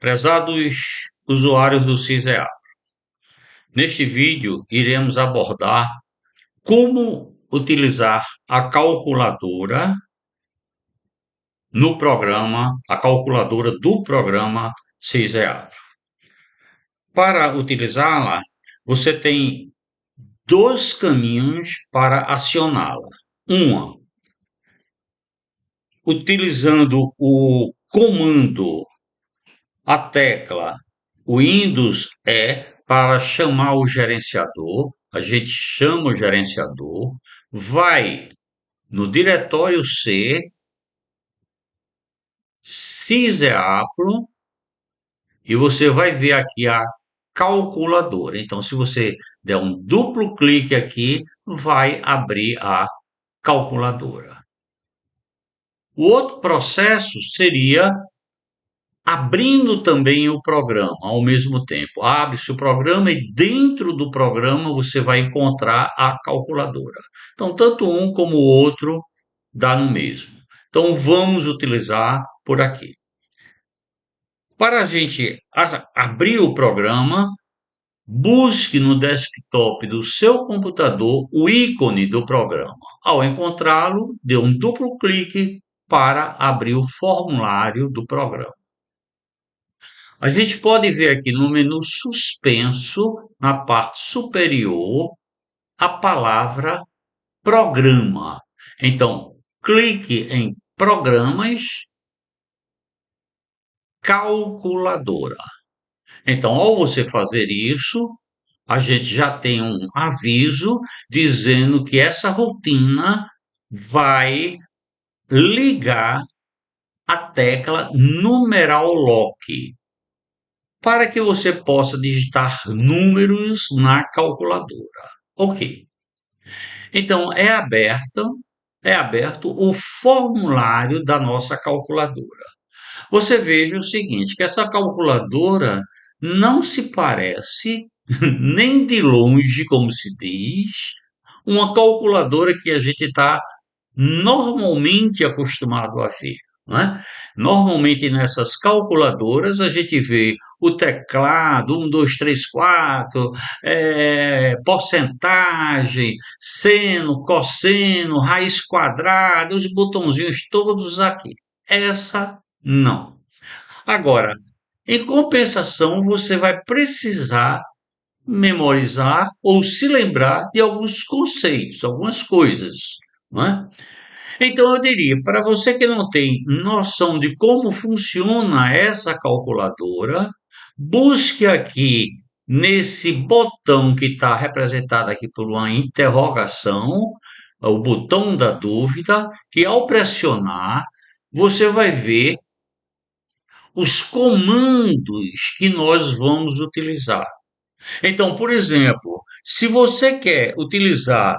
Prezados usuários do CISEA, neste vídeo iremos abordar como utilizar a calculadora no programa, a calculadora do programa CISEA. Para utilizá-la, você tem dois caminhos para acioná-la. Uma, utilizando o comando, a tecla Windows para chamar o gerenciador, a gente chama o gerenciador, vai no diretório C, sysapplo, e você vai ver aqui a calculadora. Então, se você der um duplo clique aqui, vai abrir a calculadora. O outro processo seria abrindo também o programa ao mesmo tempo. Abre-se o programa e dentro do programa você vai encontrar a calculadora. Então, tanto um como o outro dá no mesmo. Então, vamos utilizar por aqui. Para a gente abrir o programa, busque no desktop do seu computador o ícone do programa. Ao encontrá-lo, dê um duplo clique para abrir o formulário do programa. A gente pode ver aqui no menu suspenso, na parte superior, a palavra programa. Então, clique em programas, calculadora. Então, ao você fazer isso, a gente já tem um aviso dizendo que essa rotina vai ligar a tecla numeral lock, para que você possa digitar números na calculadora. Ok. Então, é aberto o formulário da nossa calculadora. Você veja o seguinte, que essa calculadora não se parece, nem de longe, como se diz, uma calculadora que a gente está normalmente acostumado a ver. Não é? Normalmente nessas calculadoras a gente vê o teclado, 1, 2, 3, 4, porcentagem, seno, cosseno, raiz quadrada, os botãozinhos todos aqui. Essa não. Agora, em compensação, você vai precisar memorizar ou se lembrar de alguns conceitos, algumas coisas, não é? Então, eu diria, para você que não tem noção de como funciona essa calculadora, busque aqui nesse botão que está representado aqui por uma interrogação, o botão da dúvida, que ao pressionar, você vai ver os comandos que nós vamos utilizar. Então, por exemplo, se você quer utilizar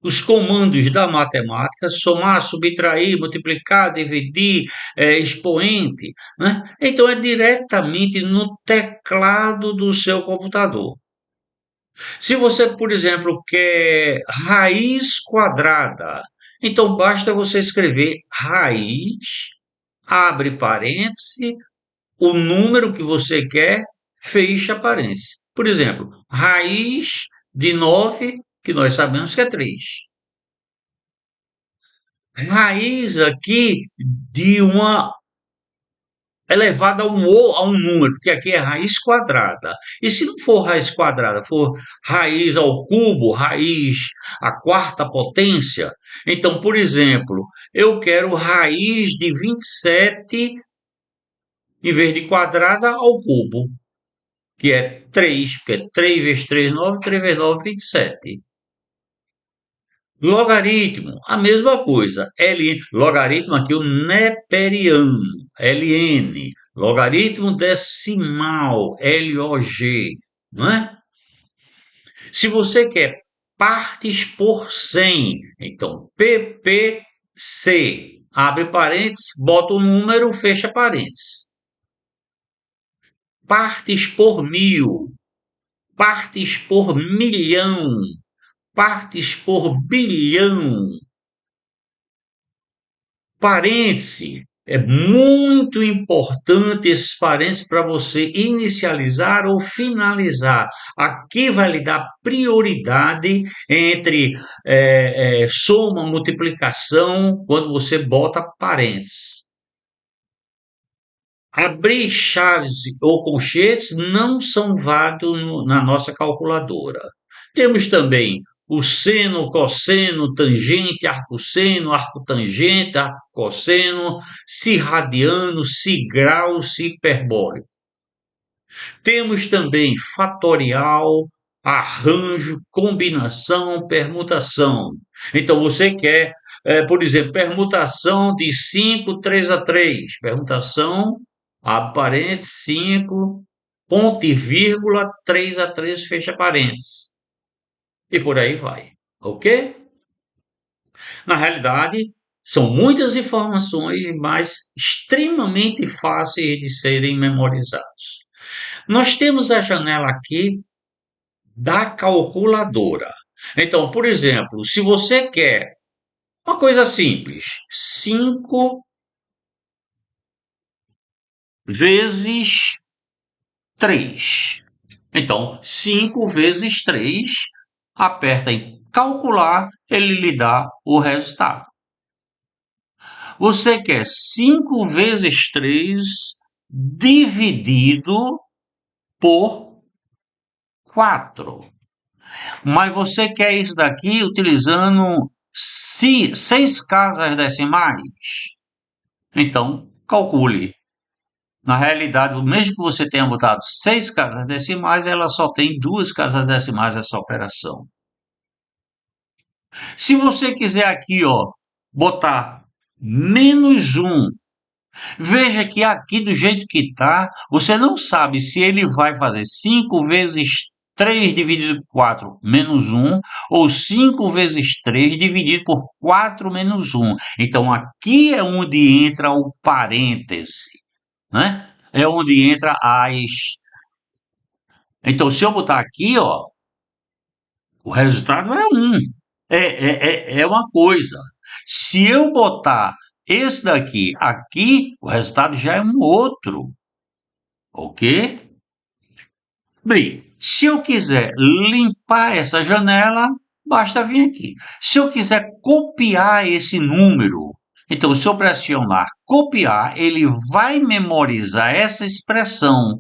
os comandos da matemática, somar, subtrair, multiplicar, dividir, expoente, né? Então é diretamente no teclado do seu computador. Se você, por exemplo, quer raiz quadrada, então basta você escrever raiz, abre parêntese, o número que você quer, fecha parêntese. Por exemplo, raiz de 9, que nós sabemos que é 3. Raiz aqui de uma elevada a um número, porque aqui é raiz quadrada. E se não for raiz quadrada, for raiz ao cubo, raiz à quarta potência, então, por exemplo, eu quero raiz de 27 em vez de quadrada ao cubo, que é 3, porque é 3 vezes 3, 9, 3 vezes 9, 27. Logaritmo, a mesma coisa. Logaritmo aqui o neperiano, LN. Logaritmo decimal, LOG, não é? Se você quer partes por 100, então PPC, abre parênteses, bota o número, fecha parênteses. Partes por 1000, partes por milhão, partes por bilhão. Parêntese, É muito importante esses parênteses para você inicializar ou finalizar. Aqui vai lhe dar prioridade entre soma, multiplicação, quando você bota parênteses. Abrir chaves ou colchetes não são válidos na nossa calculadora. Temos também o seno, cosseno, tangente, arcosseno, arcotangente, arcosseno, si radiano, si grau, si hiperbólico. Temos também fatorial, arranjo, combinação, permutação. Então você quer, por exemplo, permutação de 5, 3 a 3. Permutação, aparente 5, ponto e vírgula, 3 a 3, fecha parênteses. E por aí vai. Ok? Na realidade, são muitas informações, mas extremamente fáceis de serem memorizados. Nós temos a janela aqui da calculadora. Então, por exemplo, se você quer uma coisa simples, 5 vezes 3. Então, 5 vezes 3, aperta em calcular, ele lhe dá o resultado. Você quer 5 vezes 3 dividido por 4. Mas você quer isso daqui utilizando 6 casas decimais? Então, calcule. Na realidade, mesmo que você tenha botado 6 casas decimais, ela só tem 2 casas decimais essa operação. Se você quiser aqui, ó, botar menos 1, veja que aqui do jeito que está, você não sabe se ele vai fazer 5 vezes 3 dividido por 4 menos 1, ou 5 vezes 3 dividido por 4 menos 1. Então, aqui é onde entra o parêntese, né? É onde entra as... Então, se eu botar aqui, ó, o resultado é 1. É uma coisa. Se eu botar esse daqui aqui, o resultado já é um outro. Ok? Bem, se eu quiser limpar essa janela, basta vir aqui. Se eu quiser copiar esse número, então se eu pressionar copiar, ele vai memorizar essa expressão.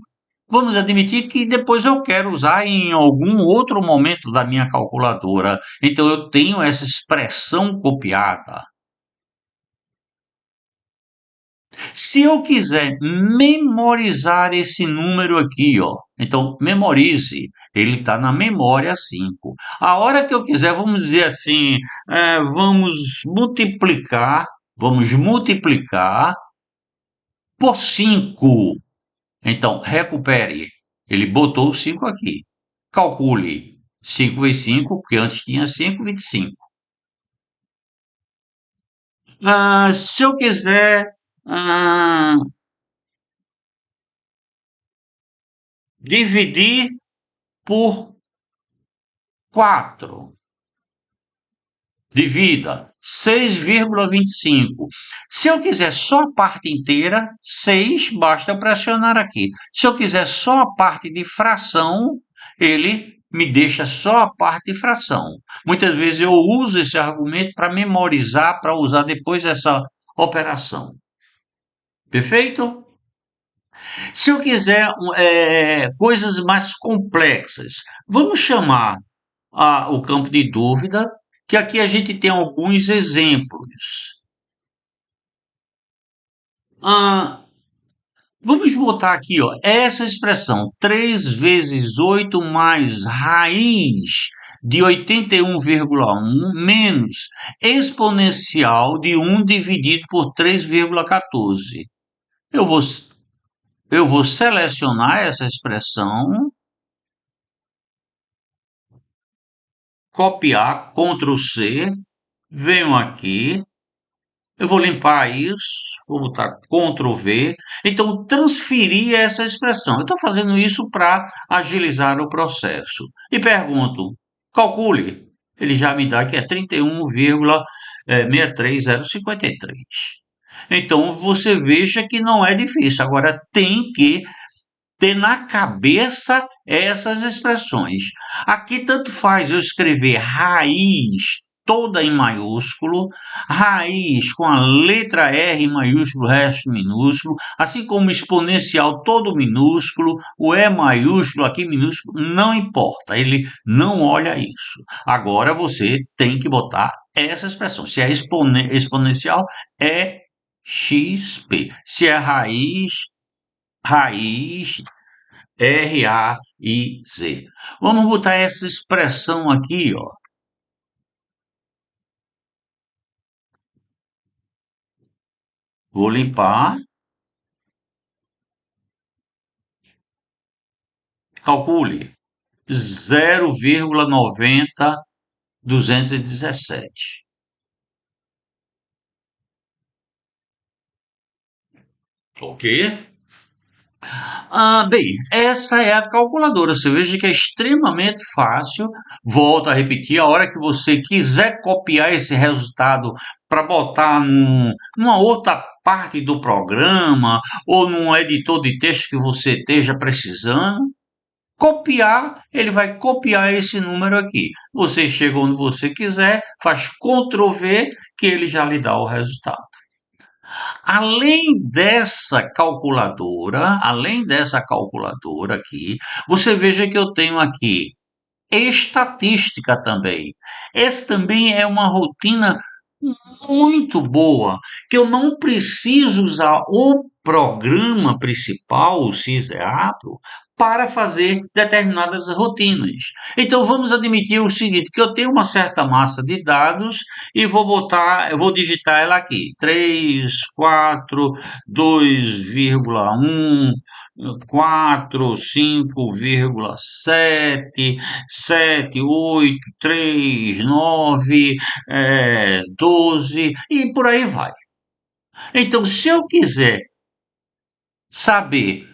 Vamos admitir que depois eu quero usar em algum outro momento da minha calculadora. Então eu tenho essa expressão copiada. Se eu quiser memorizar esse número aqui, ó, então memorize, ele está na memória 5. A hora que eu quiser, vamos dizer assim, vamos multiplicar por 5. Então, recupere. Ele botou o 5 aqui. Calcule 5 vezes 5, porque antes tinha 5, 25. Se eu quiser dividir por 4. Divida 6,25. Se eu quiser só a parte inteira, 6, basta pressionar aqui. Se eu quiser só a parte de fração, ele me deixa só a parte de fração. Muitas vezes eu uso esse argumento para memorizar, para usar depois dessa operação. Perfeito? Se eu quiser coisas mais complexas, vamos chamar o campo de dúvida, que aqui a gente tem alguns exemplos. Vamos botar aqui, ó, essa expressão, 3 vezes 8 mais raiz de 81,1 menos exponencial de 1 dividido por 3,14. Eu vou selecionar essa expressão, copiar, Ctrl C, venho aqui, eu vou limpar isso, vou botar Ctrl V, então transferir essa expressão. Eu estou fazendo isso para agilizar o processo. E pergunto, calcule, ele já me dá que é 31,63053. Então você veja que não é difícil. Agora tem que ter na cabeça essas expressões. Aqui tanto faz eu escrever raiz toda em maiúsculo, raiz com a letra R maiúsculo, resto minúsculo, assim como exponencial todo minúsculo, o E maiúsculo aqui minúsculo, não importa, ele não olha isso. Agora você tem que botar essa expressão. Se é exponencial, é XP. Se é raiz, raiz RAIZ. Vamos botar essa expressão aqui, ó. Vou limpar, calcule 0,90217. Ok? Bem, essa é a calculadora. Você veja que é extremamente fácil. Volto a repetir, a hora que você quiser copiar esse resultado para botar numa outra parte do programa ou num editor de texto que você esteja precisando, copiar, ele vai copiar esse número aqui. Você chega onde você quiser, faz Ctrl V, que ele já lhe dá o resultado. Além dessa calculadora aqui, você veja que eu tenho aqui estatística também. Essa também é uma rotina muito boa, que eu não preciso usar o programa principal, o CISEAPRO, para fazer determinadas rotinas. Então vamos admitir o seguinte, que eu tenho uma certa massa de dados e eu vou digitar ela aqui, 3, 4, 2,1, 4, 5,7, 7, 8, 3, 9, 12 e por aí vai. Então, se eu quiser saber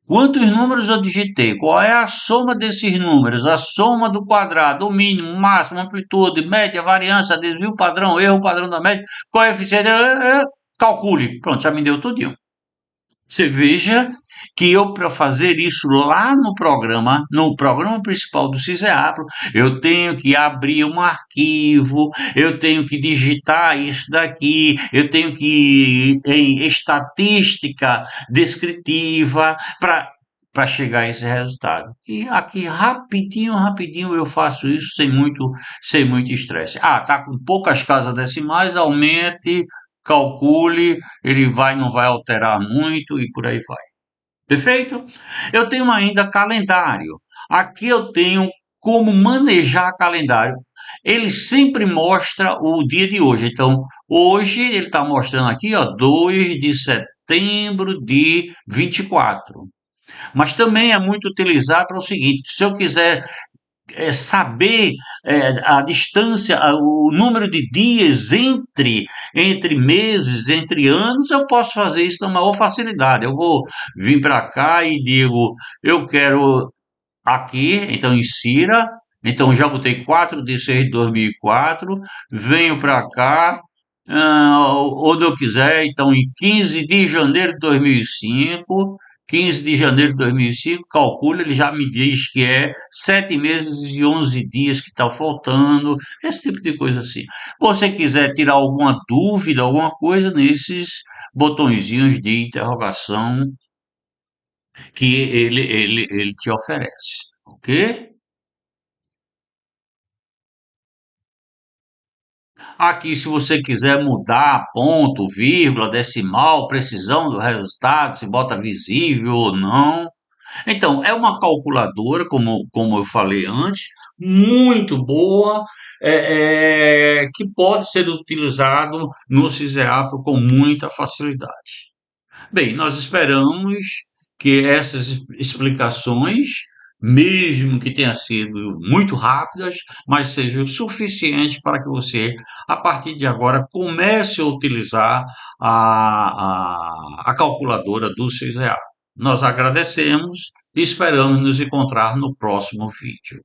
quantos números eu digitei, qual é a soma desses números, a soma do quadrado, o mínimo, o máximo, amplitude, média, variância, desvio padrão, erro padrão da média, coeficiente, calcule. Pronto, já me deu tudinho. Você veja que eu, para fazer isso lá no programa principal do CISEAPRO, eu tenho que abrir um arquivo, eu tenho que digitar isso daqui, eu tenho que ir em estatística descritiva para chegar a esse resultado. E aqui rapidinho, rapidinho eu faço isso sem muito estresse. Tá com poucas casas decimais, aumente, calcule, ele não vai alterar muito e por aí vai. Perfeito? Eu tenho ainda calendário. Aqui eu tenho como manejar calendário. Ele sempre mostra o dia de hoje. Então, hoje ele está mostrando aqui, ó, 2 de setembro de 24. Mas também é muito utilizado para o seguinte: se eu quiser saber a distância, o número de dias entre meses, entre anos, eu posso fazer isso na maior facilidade. Eu vou vir para cá e digo, eu quero aqui, então insira, então já botei 4 de 6 de 2004, venho para cá, onde eu quiser, então em 15 de janeiro de 2005, 15 de janeiro de 2005, calcula, ele já me diz que é 7 meses e 11 dias que está faltando, esse tipo de coisa assim. Você quiser tirar alguma dúvida, alguma coisa, nesses botõezinhos de interrogação que ele te oferece, ok? Aqui, se você quiser mudar ponto, vírgula, decimal, precisão do resultado, se bota visível ou não. Então, é uma calculadora, como eu falei antes, muito boa, que pode ser utilizado no CISEAP com muita facilidade. Bem, nós esperamos que essas explicações, mesmo que tenham sido muito rápidas, mas sejam suficientes para que você, a partir de agora, comece a utilizar a calculadora do CISEA. Nós agradecemos e esperamos nos encontrar no próximo vídeo.